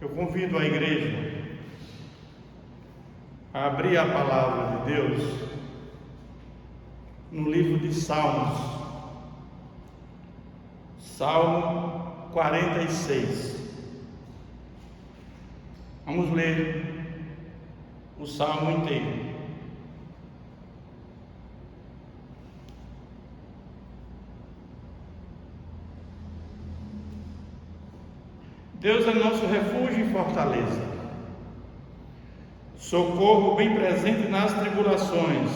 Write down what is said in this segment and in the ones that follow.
Eu convido a igreja a abrir a palavra de Deus no livro de Salmos, Salmo 46. Vamos ler o Salmo inteiro. Deus é nosso refúgio e fortaleza, socorro bem presente nas tribulações.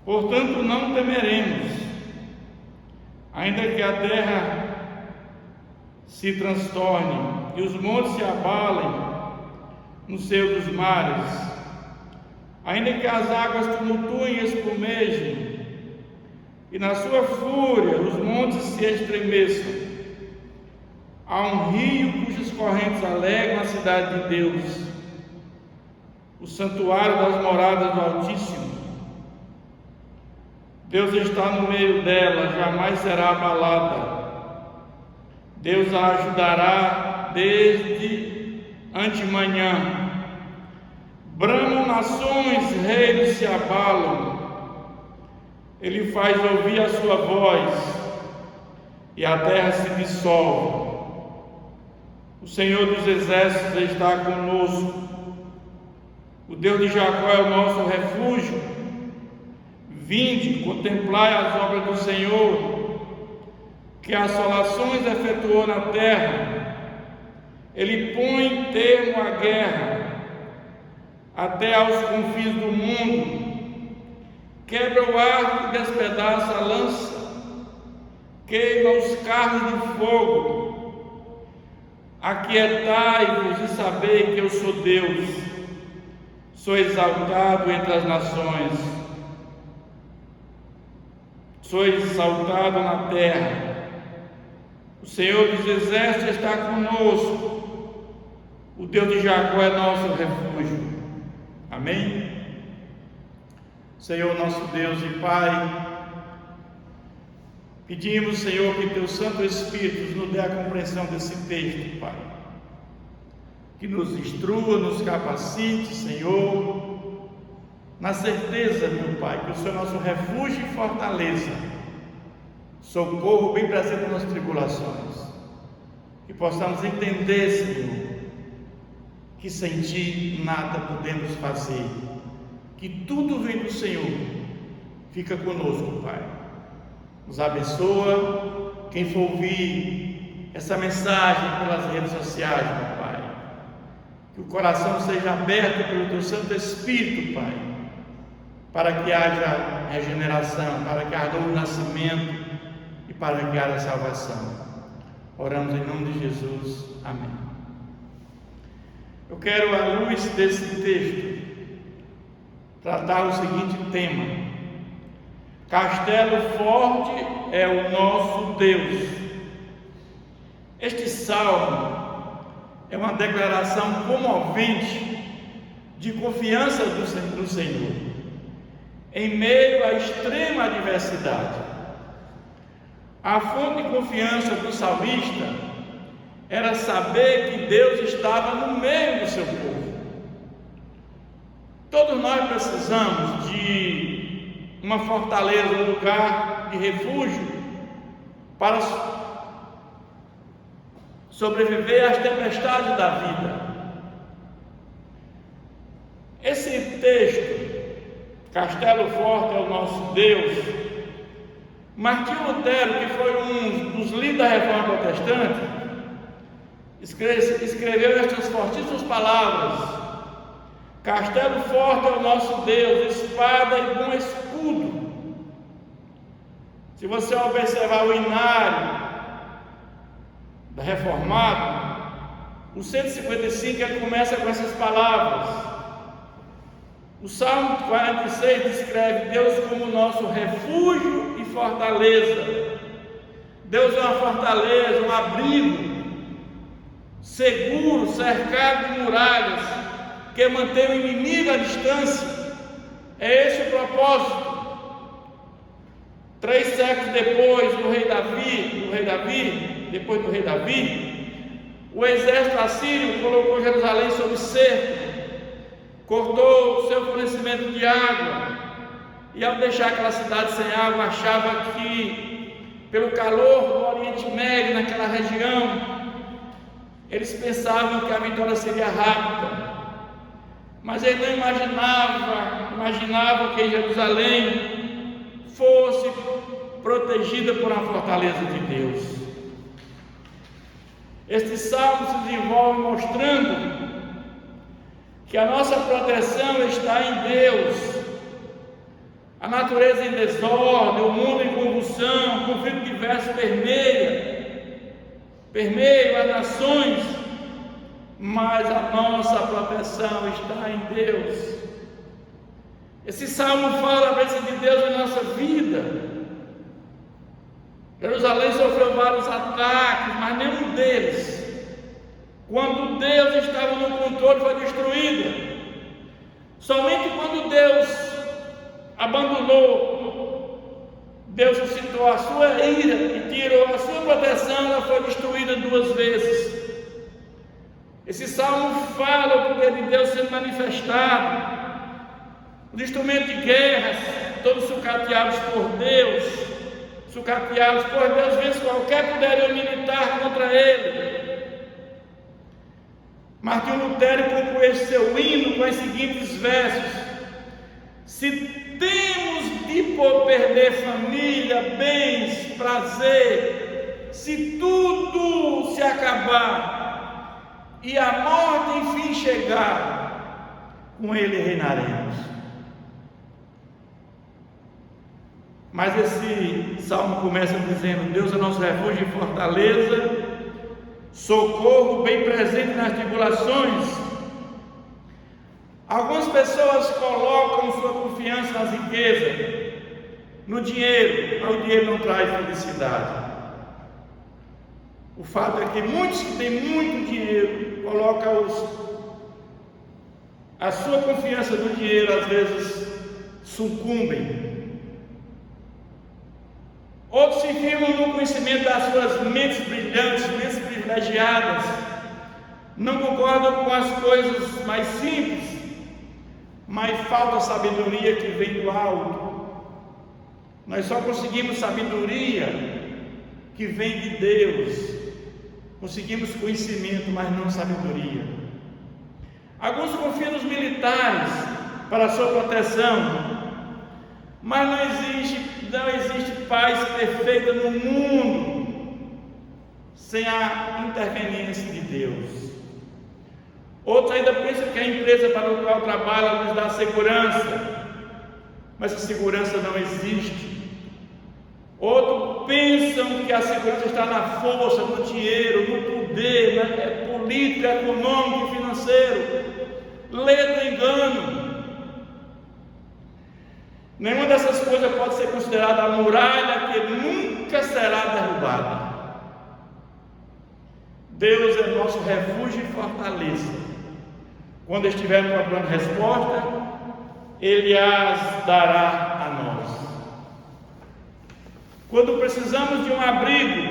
Portanto, não temeremos, ainda que a terra se transtorne e os montes se abalem no seio dos mares, ainda que as águas tumultuem e espumejem, e na sua fúria os montes se estremeçam. Há um rio cujas correntes alegram a cidade de Deus, o santuário das moradas do Altíssimo. Deus está no meio dela, jamais será abalada. Deus a ajudará desde antemanhã. Bramam nações, reinos se abalam. Ele faz ouvir a sua voz e a terra se dissolve. O Senhor dos Exércitos está conosco. O Deus de Jacó é o nosso refúgio. Vinde, contemplai as obras do Senhor, que assolações efetuou na terra. Ele põe termo à guerra, até aos confins do mundo. Quebra o arco e despedaça a lança, queima os carros de fogo. Aquietai-vos e sabei que eu sou Deus, sou exaltado entre as nações, sou exaltado na terra. O Senhor dos Exércitos está conosco, o Deus de Jacó é nosso refúgio. Amém? Senhor nosso Deus e Pai, pedimos, Senhor, que Teu Santo Espírito nos dê a compreensão desse texto, Pai. Que nos instrua, nos capacite, Senhor, na certeza, meu Pai, que o Senhor é nosso refúgio e fortaleza, socorro bem presente nas tribulações. Que possamos entender, Senhor, que sem Ti nada podemos fazer, que tudo vem do Senhor. Fica conosco, Pai. Nos abençoa. Quem for ouvir essa mensagem pelas redes sociais, meu Pai, que o coração seja aberto pelo Teu Santo Espírito, Pai, para que haja regeneração, para que haja novo nascimento e para que haja salvação. Oramos em nome de Jesus. Amém. Eu quero, à luz desse texto, tratar o seguinte tema: Castelo forte é o nosso Deus. Este salmo é uma declaração comovente de confiança no Senhor, em meio à extrema adversidade. A fonte de confiança do salmista era saber que Deus estava no meio do seu povo. Todos nós precisamos de uma fortaleza, um lugar de refúgio para sobreviver às tempestades da vida. Esse texto, Castelo forte é o nosso Deus, Martinho Lutero, que foi um dos líderes da Reforma Protestante, escreveu estas fortíssimas palavras: Castelo forte é o nosso Deus, espada e bom escudo. Se você observar o inário da Reformado, o 155, ele começa com essas palavras. O Salmo 46 descreve Deus como nosso refúgio e fortaleza. Deus é uma fortaleza, um abrigo seguro, cercado de muralhas, que mantém o inimigo à distância. É esse o propósito. 3 séculos depois do rei Davi, depois do rei Davi, o exército assírio colocou Jerusalém sob cerco, cortou o seu fornecimento de água, e ao deixar aquela cidade sem água, achava que, pelo calor do Oriente Médio, naquela região, eles pensavam que a vitória seria rápida, mas eles não imaginavam que Jerusalém fosse protegida por uma fortaleza de Deus. Este salmo se desenvolve mostrando que a nossa proteção está em Deus. A natureza em desordem, o mundo em convulsão, o conflito diverso permeia as nações, mas a nossa proteção está em Deus. Esse salmo fala da presença de Deus na nossa vida. Jerusalém sofreu vários ataques, mas nenhum deles, quando Deus estava no controle, foi destruída. Somente quando Deus abandonou, Deus suscitou a sua ira e tirou a sua proteção, ela foi destruída 2 vezes. Esse salmo fala o poder de Deus sendo manifestado, os instrumentos de guerra, todos sucateados por Deus, vence qualquer poderio militar contra ele. Martinho Lutero concluiu seu hino com os seguintes versos: se temos de perder família, bens, prazer, se tudo se acabar e a morte enfim chegar, com ele reinaremos. Mas esse salmo começa dizendo: Deus é nosso refúgio e fortaleza, socorro bem presente nas tribulações. Algumas pessoas colocam sua confiança nas riquezas, no dinheiro, mas o dinheiro não traz felicidade. O fato é que muitos que têm muito dinheiro colocam a sua confiança no dinheiro, às vezes sucumbem. Outros se firmam no conhecimento das suas mentes brilhantes, mentes privilegiadas, não concordam com as coisas mais simples, mas falta a sabedoria que vem do alto. Nós só conseguimos sabedoria que vem de Deus. Conseguimos conhecimento, mas não sabedoria. Alguns confiam nos militares para a sua proteção, mas não existe paz perfeita no mundo sem a interveniência de Deus. Outros ainda pensam que a empresa para a qual trabalha nos dá segurança, mas a segurança não existe. Outros pensam que a segurança está na força, no dinheiro, no poder, político, econômico e financeiro. Ledo engano. Nenhuma dessas coisas pode ser considerada a muralha que nunca será derrubada. Deus é nosso refúgio e fortaleza. Quando estivermos procurando resposta, Ele as dará a nós. Quando precisamos de um abrigo,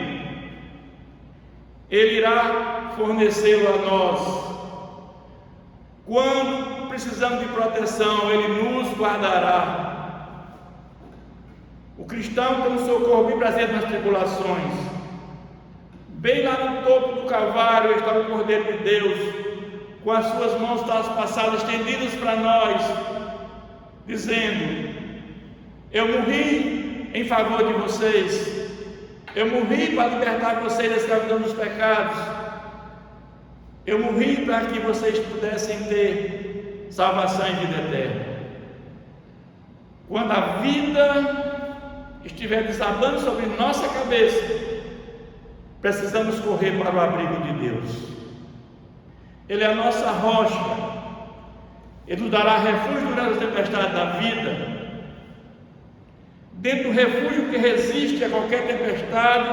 Ele irá fornecê-lo a nós. Quando precisamos de proteção, Ele nos guardará. O cristão tem um socorro bem presente nas tribulações. Bem lá no topo do Calvário está o Cordeiro de Deus, com as suas mãos traspassadas estendidas para nós, dizendo: eu morri em favor de vocês, eu morri para libertar vocês da escravidão dos pecados, eu morri para que vocês pudessem ter salvação e vida eterna. Quando a vida estiver desabando sobre nossa cabeça, precisamos correr para o abrigo de Deus. Ele é a nossa rocha, Ele nos dará refúgio durante as tempestades da vida. Dentro do refúgio que resiste a qualquer tempestade,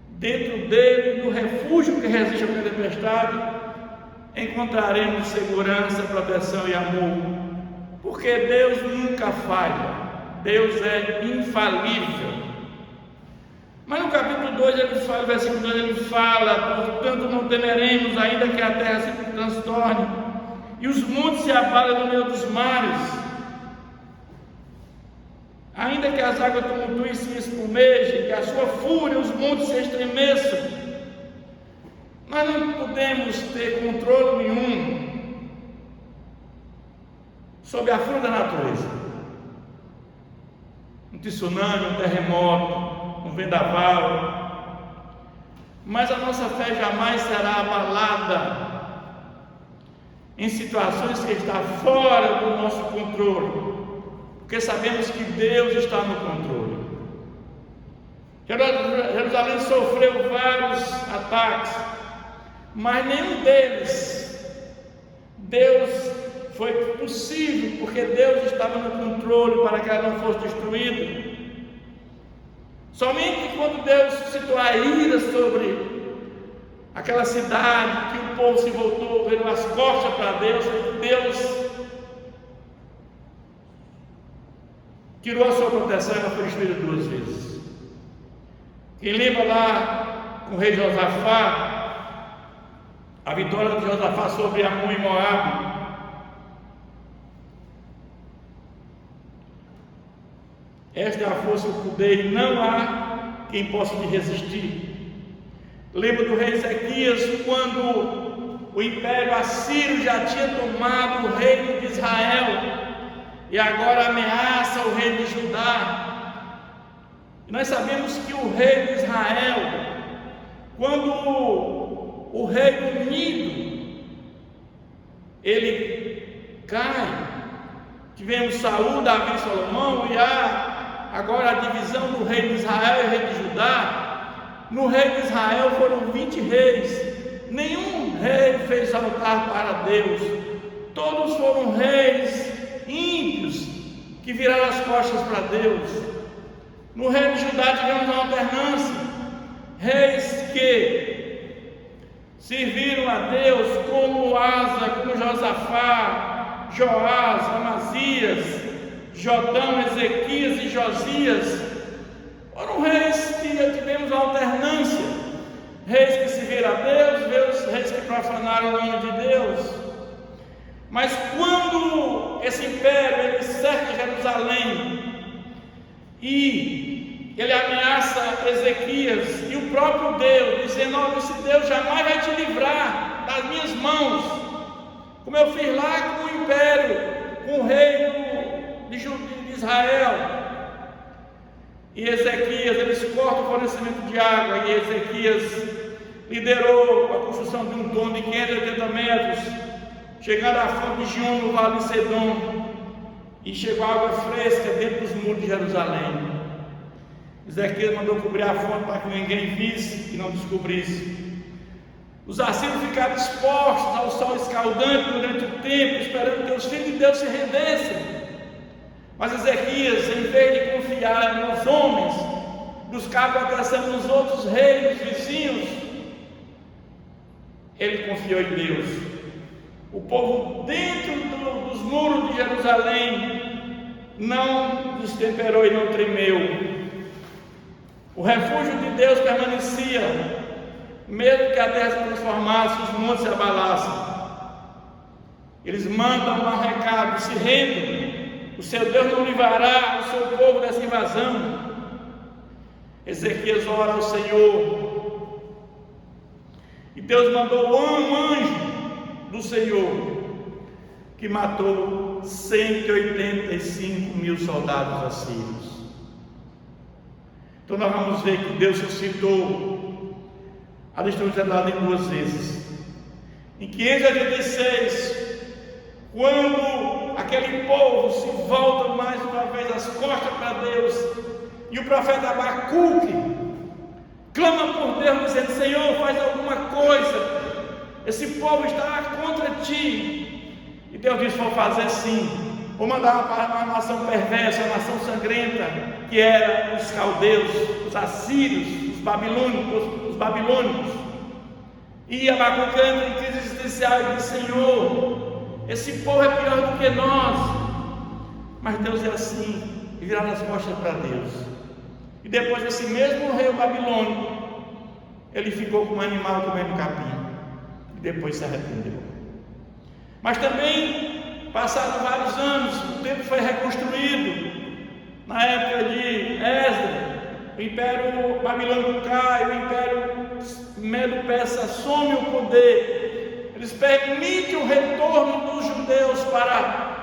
dentro dele, no refúgio que resiste a qualquer tempestade, encontraremos segurança, proteção e amor, porque Deus nunca falha, Deus é infalível. Mas no capítulo 2 ele fala, versículo 2 ele fala: portanto não temeremos, ainda que a terra se transtorne e os montes se abalem no meio dos mares, ainda que as águas tumultuem e se espumejem, que a sua fúria os montes se estremeçam. Nós não podemos ter controle nenhum sobre a fúria da natureza. Um tsunami, um terremoto, um vendaval, mas a nossa fé jamais será abalada em situações que estão fora do nosso controle, porque sabemos que Deus está no controle. Jerusalém sofreu vários ataques, mas nenhum deles foi possível, porque Deus estava no controle para que ela não fosse destruída. Somente quando Deus suscitou a ira sobre aquela cidade, que o povo se voltou, virou as costas para Deus, Deus tirou a sua proteção e ela foi destruída 2 vezes. Quem lembra lá com o rei Josafá, a vitória de Josafá sobre Amon e Moabe? Esta é a força do poder e não há quem possa lhe resistir. Lembra do rei Ezequias, quando o império assírio já tinha tomado o reino de Israel e agora ameaça o rei de Judá. E nós sabemos que o rei de Israel, quando o Reino Unido ele cai, tivemos Saul, Davi e Salomão, e há agora a divisão do rei de Israel e o rei de Judá. No rei de Israel foram 20 reis, nenhum rei fez altar para Deus, todos foram reis ímpios que viraram as costas para Deus. No reino de Judá tivemos uma alternância, reis que serviram a Deus, como Asa, como Josafá, Joás, Amazias, Jotão, Ezequias e Josias. Foram reis que tivemos alternância, reis que serviram a Deus, reis que profanaram o nome de Deus. Mas quando esse império ele cerca Jerusalém e ele ameaça Ezequias e o próprio Deus, dizendo: olha, esse Deus jamais vai te livrar das minhas mãos, como eu fiz lá com o império, com o reino de Israel. E Ezequias, eles cortam o fornecimento de água, e Ezequias liderou a construção de um torno de 580 metros, chegando à fonte de Gion, no vale de Sedom, e chegou água fresca dentro dos muros de Jerusalém. Ezequias mandou cobrir a fonte para que ninguém visse e não descobrisse. Os assírios ficaram expostos ao sol escaldante durante o tempo, esperando que os filhos de Deus se rendessem. Mas Ezequias, em vez de confiar nos homens, buscar proteção nos outros reinos vizinhos, ele confiou em Deus. O povo dentro dos muros de Jerusalém não destemperou e não tremeu. O refúgio de Deus permanecia, mesmo que a terra se transformasse, os montes se abalassem. Eles mandam um recado: se rendam, o seu Deus não livrará o seu povo dessa invasão. Ezequias ora ao Senhor, e Deus mandou um anjo do Senhor, que matou 185 mil soldados assírios. Então nós vamos ver que Deus suscitou a destruição de Jerusalém 2 vezes. Em 586, quando aquele povo se volta mais uma vez as costas para Deus, e o profeta Abacuque clama por Deus, dizendo: Senhor, faz alguma coisa, esse povo está contra ti. E Deus disse: vou fazer sim. Vou mandar uma nação perversa, uma nação sangrenta, que era os caldeus, os assírios, os babilônicos. E Abacuque entra em crise existencial e diz: Senhor, esse povo é pior do que nós. Mas Deus é assim, e virar as costas para Deus. E depois esse mesmo rei babilônico ele ficou como um animal comendo capim e depois se arrependeu. Mas também, passados vários anos, o templo foi reconstruído. Na época de Esdras, o Império Babilônico cai, o Império Medo-Persa assume o poder. Eles permitem o retorno dos judeus para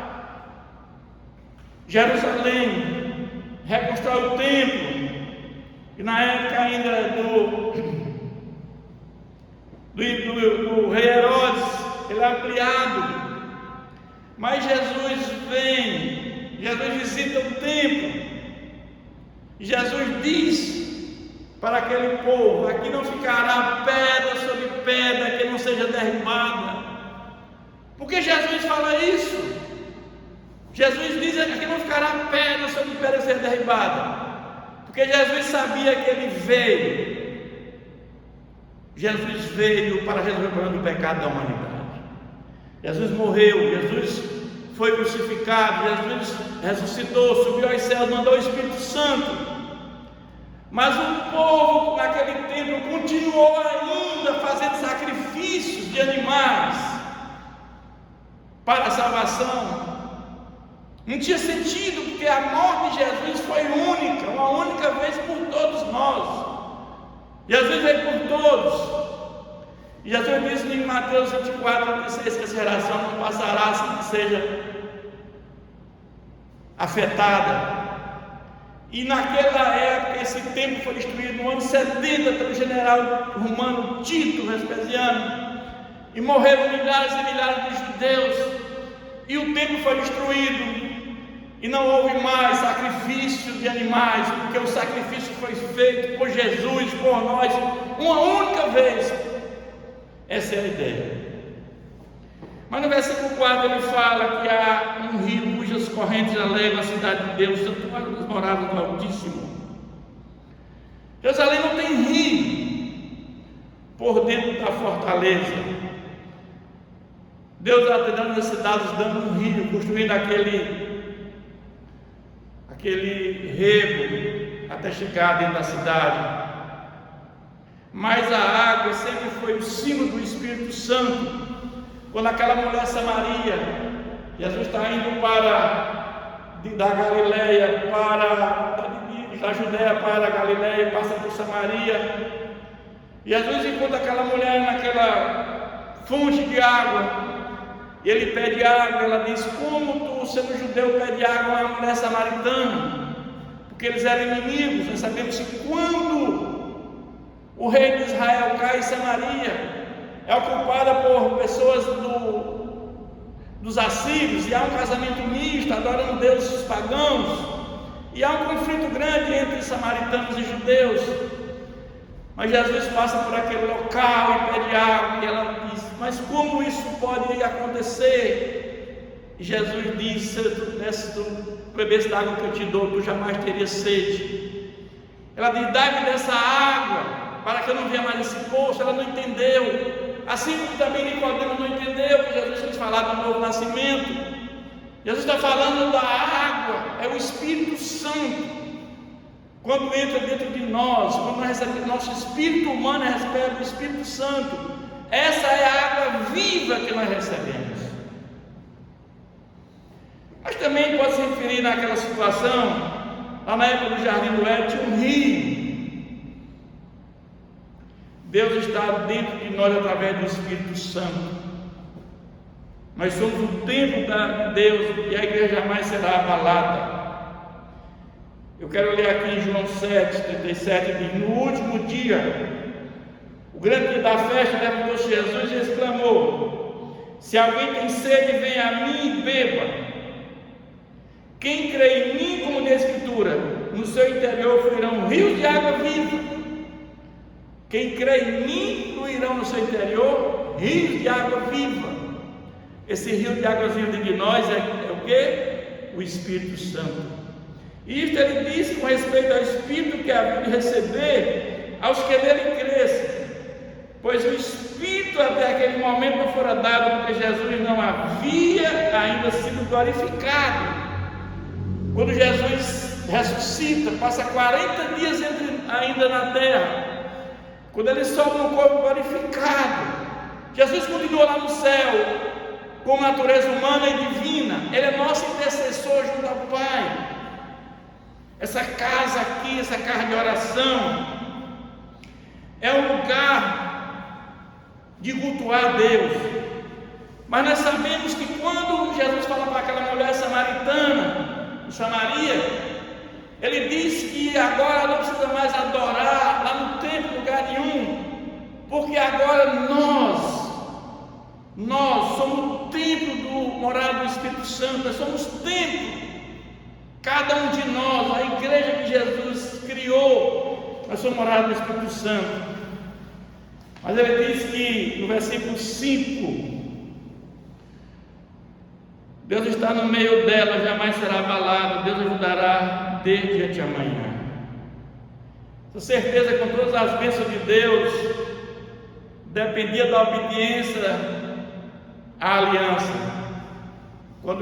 Jerusalém, reconstrói o templo. E na época ainda do rei Herodes, ele é ampliado. Mas Jesus vem, Jesus visita o templo. E Jesus diz para aquele povo: aqui não ficará pedra sobre pedra que não seja derribada. Por que Jesus fala isso? Jesus diz que aqui não ficará pedra sobre pedra que seja derribada. Porque Jesus sabia que ele veio. Jesus veio para resolver o problema do pecado da humanidade. Jesus morreu, Jesus foi crucificado, Jesus ressuscitou, subiu aos céus, mandou o Espírito Santo. Mas o povo naquele tempo continuou ainda fazendo sacrifícios de animais para a salvação. Não tinha sentido, porque a morte de Jesus foi única, uma única vez por todos nós. Jesus veio por todos. E Jesus disse em Mateus 24, 36, que essa geração não passará sem que seja afetada. E naquela época, esse templo foi destruído no ano 70 pelo general romano Tito Vespasiano. E morreram milhares e milhares de judeus. E o templo foi destruído. E não houve mais sacrifício de animais, porque o sacrifício foi feito por Jesus, por nós, uma única vez. Essa é a ideia. Mas no versículo 4 ele fala que há um rio cujas correntes alegam a cidade de Deus, santuário das moradas do Altíssimo. Jerusalém não tem rio por dentro da fortaleza. Deus atendendo as cidades, dando um rio, construindo aquele rego até chegar dentro da cidade. Mas a água sempre foi o símbolo do Espírito Santo. Quando aquela mulher Samaria, Jesus está indo da Galileia da Judéia para a Galileia, passa por Samaria. Jesus encontra aquela mulher naquela fonte de água. E ele pede água. Ela diz: como tu, sendo judeu, pede água a uma mulher samaritana? Porque eles eram inimigos. Nós sabemos que quando o rei de Israel cai em Samaria, é ocupada por pessoas dos assírios, e há um casamento misto, adorando deuses pagãos, e há um conflito grande entre samaritanos e judeus. Mas Jesus passa por aquele local e pede água, e ela diz: mas como isso pode acontecer? E Jesus diz: se tu bebesse da água que eu te dou, tu jamais terias sede. Ela diz: dá-me dessa água, para que eu não venha mais nesse poço. Ela não entendeu. Assim como também Nicodemo não entendeu que Jesus tinha falado do novo nascimento. Jesus está falando da água, é o Espírito Santo. Quando entra dentro de nós, quando nós recebemos, nosso espírito humano recebe o Espírito Santo. Essa é a água viva que nós recebemos. Mas também pode se referir naquela situação, lá na época do Jardim do Éden, tinha um rio. Deus está dentro de nós através do Espírito Santo. Nós somos o templo de Deus, e a igreja jamais será abalada. Eu quero ler aqui em João 7, 37, diz: no último dia, o grande dia da festa, levantou-se Jesus e exclamou: se alguém tem sede, venha a mim e beba. Quem crê em mim, como diz a Escritura, no seu interior fluirão rios de água viva. Quem crê em mim, fluirão no seu interior rios de água viva. Esse rio de água viva de nós é o quê? O Espírito Santo. E isto ele disse com respeito ao Espírito que havia de receber aos que nele crescem, pois o Espírito até aquele momento não fora dado, porque Jesus não havia ainda sido glorificado. Quando Jesus ressuscita, passa 40 dias ainda na terra. quando ele sobe no corpo glorificado, Jesus continua lá no céu, com natureza humana e divina. Ele é nosso intercessor junto ao Pai. Essa casa aqui, essa casa de oração, é um lugar de cultuar a Deus. Mas nós sabemos que quando Jesus fala para aquela mulher samaritana, em Samaria, ele diz que agora não precisa mais adorar lá no templo, lugar nenhum, porque agora nós somos o templo do morado do Espírito Santo, nós somos templo, cada um de nós, a igreja que Jesus criou, nós somos morado do Espírito Santo. Mas ele diz que no versículo 5, Deus está no meio dela, jamais será abalado, Deus ajudará desde amanhã. Com certeza, com todas as bênçãos de Deus, dependia da obediência à aliança. Quando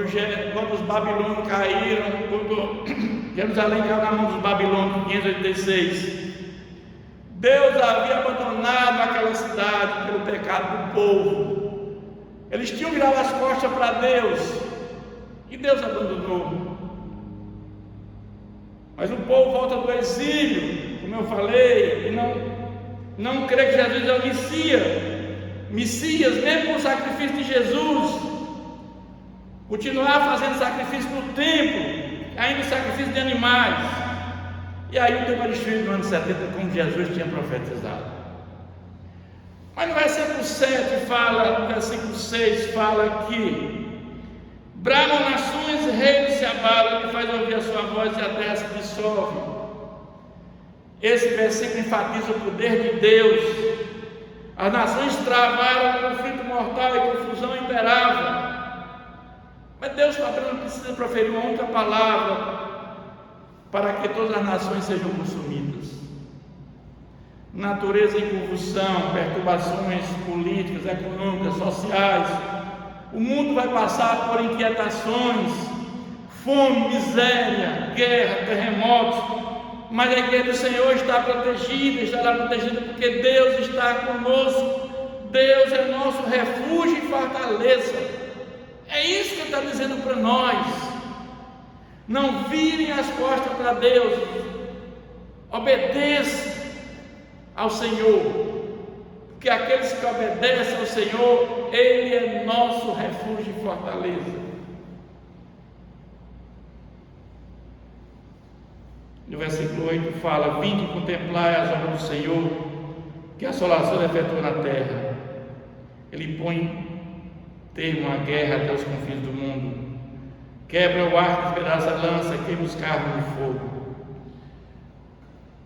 os babilônios caíram, quando Jerusalém caiu na mão dos babilônios em 586, Deus havia abandonado aquela cidade pelo pecado do povo. Eles tinham virado as costas para Deus, e Deus abandonou. Mas o povo volta do exílio, como eu falei, e não crê que Jesus é o Messias, mesmo com o sacrifício de Jesus, continuar fazendo sacrifício no templo, ainda sacrifício de animais. E aí o templo é destruído no ano 70, como Jesus tinha profetizado. Mas no versículo 7 fala, no versículo 6 fala que bramam nações, reinos se abalam, ele faz ouvir a sua voz e a terra se dissolve. Esse versículo enfatiza o poder de Deus. As nações travaram, conflito mortal e confusão imperava. Mas Deus não precisa proferir uma única palavra para que todas as nações sejam consumidas. Natureza em convulsão, perturbações políticas, econômicas, sociais. O mundo vai passar por inquietações, fome, miséria, guerra, terremotos. Mas a igreja do Senhor está protegida, estará protegida porque Deus está conosco. Deus é nosso refúgio e fortaleza. É isso que Ele está dizendo para nós. Não virem as costas para Deus, obedeçam ao Senhor, porque aqueles que obedecem ao Senhor, Ele é nosso refúgio e fortaleza. No versículo 8 fala: vinde contemplar as obras do Senhor, que a assolação efetua na terra. Ele põe termo à guerra até os confins do mundo, quebra o arco, despedaça a lança, queima os carros de fogo.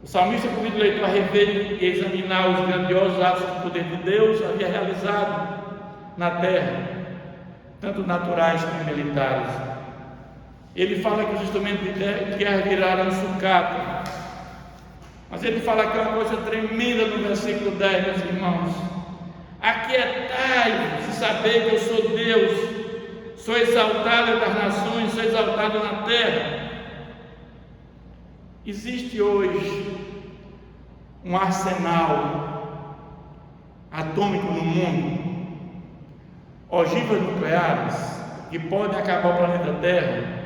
O salmista convida o leitor a rever e examinar os grandiosos atos que o poder de Deus havia realizado na terra, tanto naturais como militares. Ele fala que os instrumentos de guerra viraram sucata, mas ele fala que é uma coisa tremenda no versículo 10, meus irmãos: aquietai-vos e saber que eu sou Deus, sou exaltado das nações, sou exaltado na terra. Existe hoje um arsenal atômico no mundo, ogivas nucleares que podem acabar o planeta Terra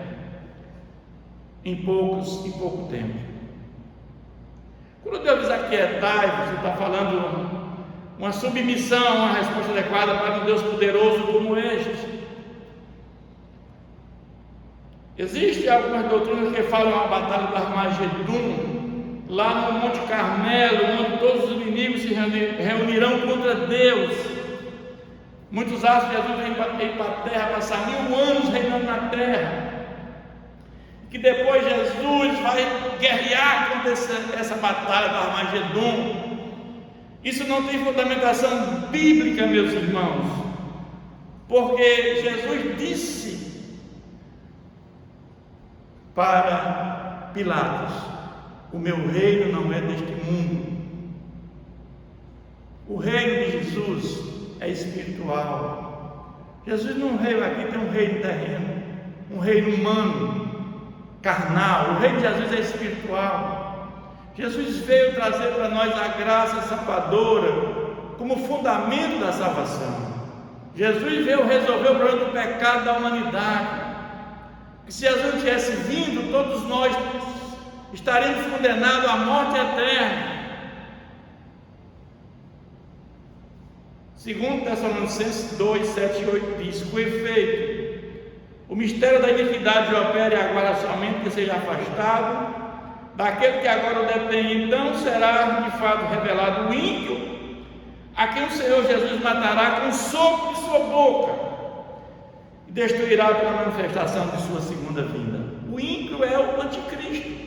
em pouco tempo. Quando Deus diz aquietai-vos, Ele está falando uma submissão, uma resposta adequada para um Deus poderoso como este. Existem algumas doutrinas que falam a batalha do Armagedon, lá no Monte Carmelo, onde todos os inimigos se reunirão contra Deus. Muitos acham que Jesus vem para a terra, passar 1000 anos reinando na terra, que depois Jesus vai guerrear contra essa batalha do Armagedon. Isso não tem fundamentação bíblica, meus irmãos, porque Jesus disse para Pilatos: o meu reino não é deste mundo. O reino de Jesus é espiritual. Jesus não veio aqui ter um reino terreno, um reino humano, carnal. O reino de Jesus é espiritual. Jesus veio trazer para nós a graça salvadora como fundamento da salvação. Jesus veio resolver o problema do pecado da humanidade. Que se Jesus tivesse vindo, todos nós estaríamos condenados à morte eterna. Segundo Tessalonicenses 2, 7 e 8 diz: com efeito, o mistério da iniquidade opera e aguarda somente que seja afastado daquele que agora o detém. Então será de fato revelado o ímpio, a quem o Senhor Jesus matará com o sopro de sua boca e destruirá pela manifestação de sua segunda vinda. O ímpio é o anticristo.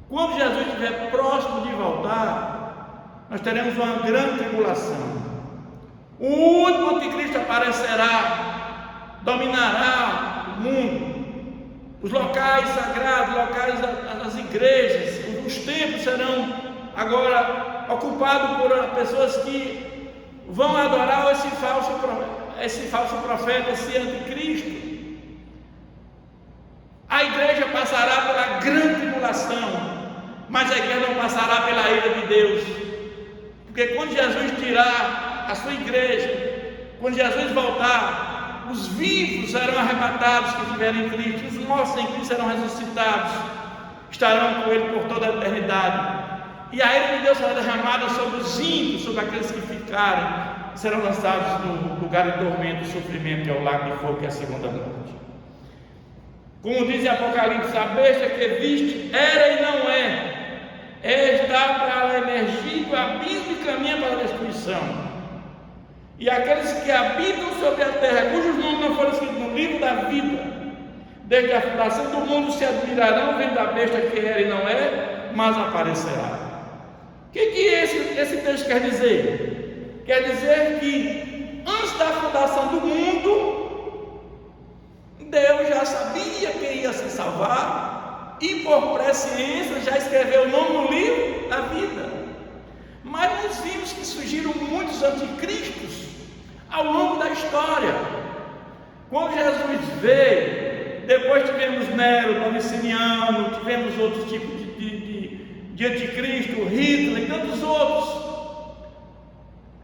Quando Jesus estiver próximo de voltar, nós teremos uma grande tribulação. O último anticristo aparecerá, dominará o mundo. Os locais sagrados, locais das igrejas, os templos serão agora ocupados por pessoas que vão adorar esse falso profeta, esse anticristo. A igreja passará pela grande tribulação, mas a igreja não passará pela ira de Deus, porque quando Jesus tirar a sua igreja, quando Jesus voltar, os vivos serão arrebatados que estiverem em Cristo, os mortos em Cristo serão ressuscitados, estarão com Ele por toda a eternidade, e a ira de Deus será derramada sobre os ímpios, sobre aqueles que ficarem, serão lançados no lugar de tormento e sofrimento, que é o lago de fogo, que é a segunda morte. Como diz em Apocalipse: a besta que viste era e não está para emergir do abismo e caminha para a destruição. E aqueles que habitam sobre a terra, cujos nomes não foram escritos no livro da vida, desde a fundação do mundo, se admirarão vendo a besta que era e não mas aparecerá. O que esse texto quer dizer? Quer dizer que antes da fundação do mundo, Deus já sabia quem ia se salvar e por presciência já escreveu o nome no livro da vida. Mas nós vimos que surgiram muitos anticristos ao longo da história. Quando Jesus veio, depois tivemos Nero, Domiciano, tivemos outros tipos de anticristo, Hitler e tantos outros.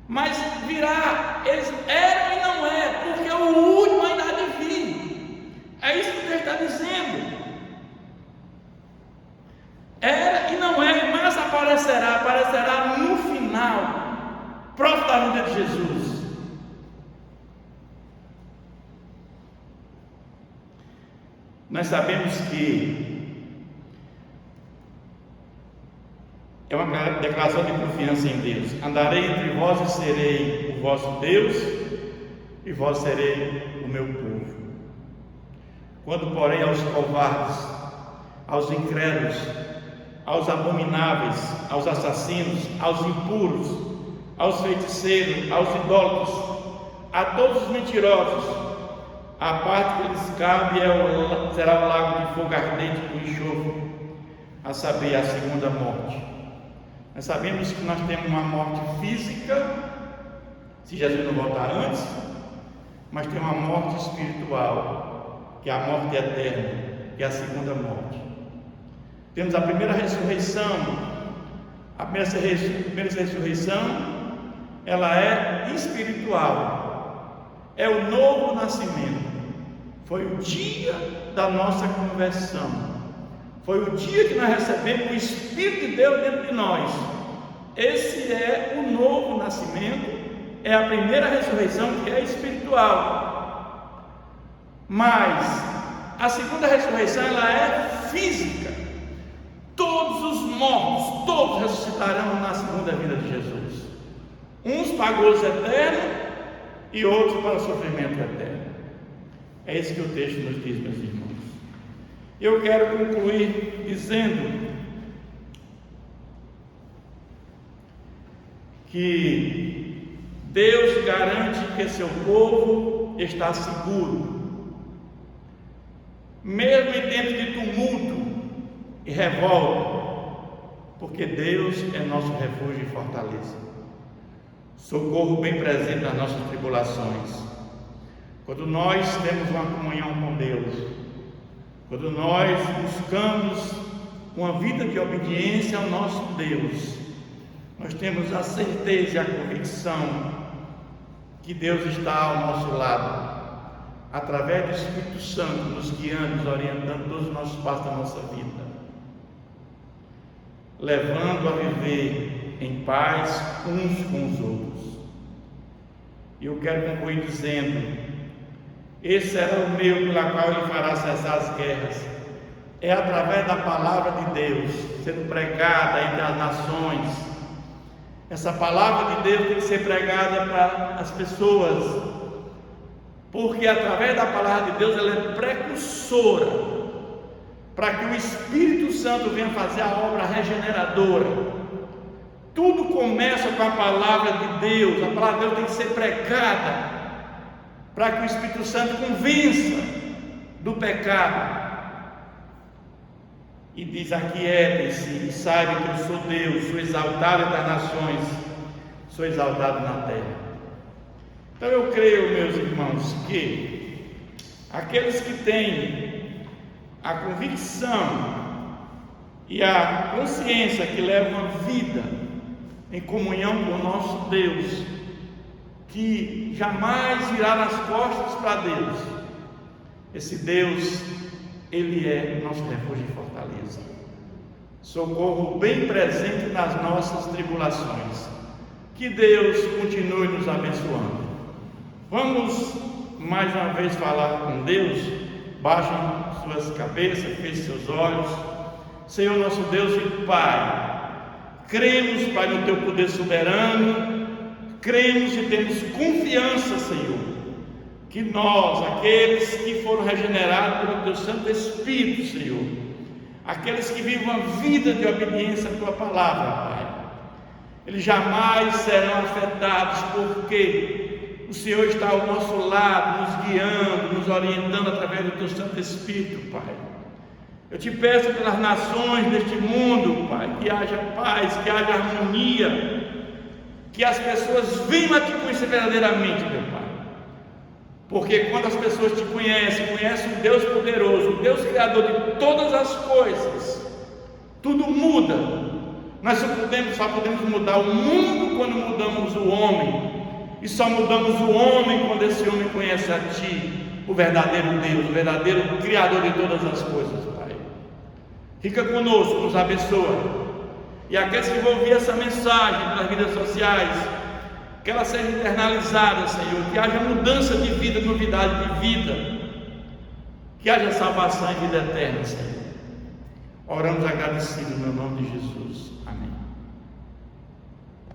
Mas virá, eles eram e não porque o último ainda há de vir. É isso que Deus está dizendo. Era e não mas aparecerá no final, próximo da vinda de Jesus. Nós sabemos que é uma declaração de confiança em Deus: andarei entre vós e serei o vosso Deus, e vós serei o meu povo. Quando, porém, aos covardes, aos incrédulos, aos abomináveis, aos assassinos, aos impuros, aos feiticeiros, aos idólatras, a todos os mentirosos, a parte que lhes cabe será o lago de fogo ardente com enxofre, a saber, a segunda morte. Nós sabemos que nós temos uma morte física, se Jesus não voltar antes, mas tem uma morte espiritual, que é a morte eterna, que é a segunda morte. Temos a primeira ressurreição. A primeira ressurreição, ela é espiritual, é o novo nascimento. Foi o dia da nossa conversão, foi o dia que nós recebemos o Espírito de Deus dentro de nós. Esse é o novo nascimento, é a primeira ressurreição, que é espiritual. Mas a segunda ressurreição, ela é física. Todos os mortos, todos ressuscitarão na segunda vinda de Jesus. Uns para a gozo eterno e outros para o sofrimento eterno. É isso que o texto nos diz, meus irmãos. Eu quero concluir dizendo que Deus garante que seu povo está seguro, mesmo em tempos de tumulto e revolta, porque Deus é nosso refúgio e fortaleza, socorro bem presente nas nossas tribulações. Quando nós temos uma comunhão com Deus, quando nós buscamos uma vida de obediência ao nosso Deus, nós temos a certeza e a convicção que Deus está ao nosso lado, através do Espírito Santo, nos guiando, nos orientando todos os nossos passos da nossa vida, levando a viver em paz uns com os outros. E eu quero concluir dizendo: esse será o meio pela qual Ele fará cessar as guerras. É através da palavra de Deus sendo pregada entre as nações. Essa palavra de Deus tem que ser pregada para as pessoas, porque através da palavra de Deus ela é precursora para que o Espírito Santo venha fazer a obra regeneradora. Tudo começa com a palavra de Deus. A palavra de Deus tem que ser pregada para que o Espírito Santo convença do pecado. E diz: aquietem-se e saibam que eu sou Deus, sou exaltado entre as nações, sou exaltado na terra. Então eu creio, meus irmãos, que aqueles que têm a convicção e a consciência que levam a vida em comunhão com o nosso Deus, que jamais virá nas costas para Deus, esse Deus, Ele é nosso refúgio e fortaleza, socorro bem presente nas nossas tribulações. Que Deus continue nos abençoando. Vamos mais uma vez falar com Deus. Baixem suas cabeças, fechem seus olhos. Senhor nosso Deus e Pai, cremos, Pai, no Teu poder soberano, cremos e temos confiança, Senhor, que nós, aqueles que foram regenerados pelo Teu Santo Espírito, Senhor, aqueles que vivem uma vida de obediência à Tua palavra, Pai, eles jamais serão afetados, porque o Senhor está ao nosso lado, nos guiando, nos orientando através do Teu Santo Espírito, Pai. Eu te peço pelas nações deste mundo, Pai, que haja paz, que haja harmonia, que as pessoas venham a Te conhecer verdadeiramente, meu Pai. Porque quando as pessoas Te conhecem o Deus poderoso, o Deus criador de todas as coisas, tudo muda. Nós só podemos mudar o mundo quando mudamos o homem, e só mudamos o homem quando esse homem conhece a Ti, o verdadeiro Deus, o verdadeiro criador de todas as coisas, Pai. Fica conosco, nos abençoa. E aqueles que vão ouvir essa mensagem pelas redes sociais, que ela seja internalizada, Senhor, que haja mudança de vida, novidade de vida, que haja salvação e vida eterna, Senhor. Oramos agradecidos no nome de Jesus. Amém.